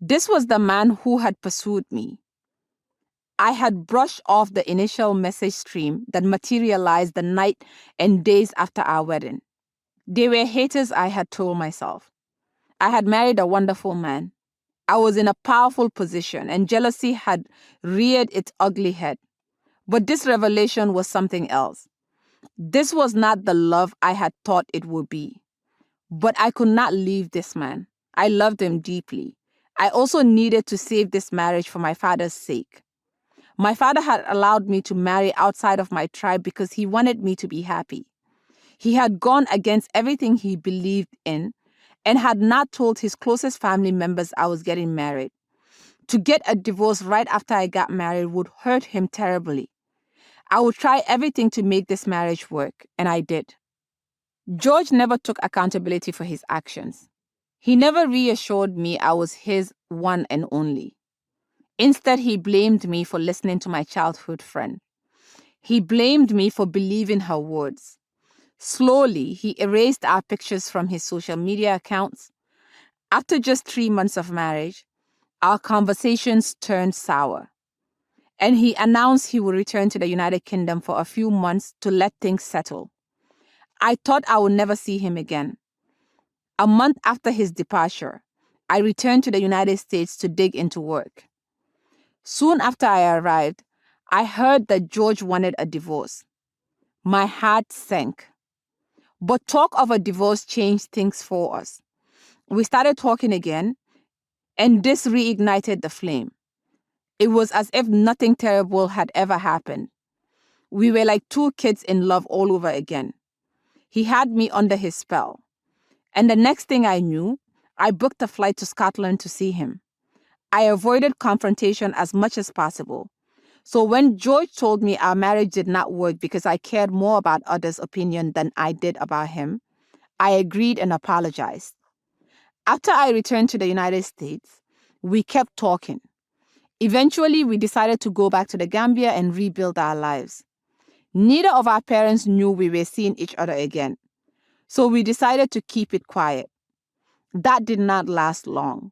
This was the man who had pursued me. I had brushed off the initial message stream that materialized the night and days after our wedding. They were haters, I had told myself. I had married a wonderful man. I was in a powerful position, and jealousy had reared its ugly head. But this revelation was something else. This was not the love I had thought it would be. But I could not leave this man. I loved him deeply. I also needed to save this marriage for my father's sake. My father had allowed me to marry outside of my tribe because he wanted me to be happy. He had gone against everything he believed in and had not told his closest family members I was getting married. To get a divorce right after I got married would hurt him terribly. I would try everything to make this marriage work, and I did. George never took accountability for his actions. He never reassured me I was his one and only. Instead, he blamed me for listening to my childhood friend. He blamed me for believing her words. Slowly, he erased our pictures from his social media accounts. After just 3 months of marriage, our conversations turned sour. And he announced he would return to the United Kingdom for a few months to let things settle. I thought I would never see him again. A month after his departure, I returned to the United States to dig into work. Soon after I arrived, I heard that George wanted a divorce. My heart sank. But talk of a divorce changed things for us. We started talking again, and this reignited the flame. It was as if nothing terrible had ever happened. We were like two kids in love all over again. He had me under his spell. And the next thing I knew, I booked a flight to Scotland to see him. I avoided confrontation as much as possible. So when George told me our marriage did not work because I cared more about others' opinion than I did about him, I agreed and apologized. After I returned to the United States, we kept talking. Eventually, we decided to go back to the Gambia and rebuild our lives. Neither of our parents knew we were seeing each other again, so we decided to keep it quiet. That did not last long.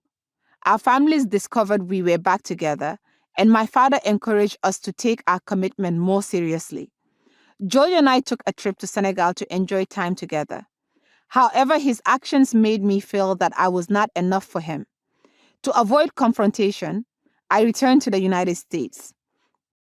Our families discovered we were back together, and my father encouraged us to take our commitment more seriously. George and I took a trip to Senegal to enjoy time together. However, his actions made me feel that I was not enough for him. To avoid confrontation, I returned to the United States.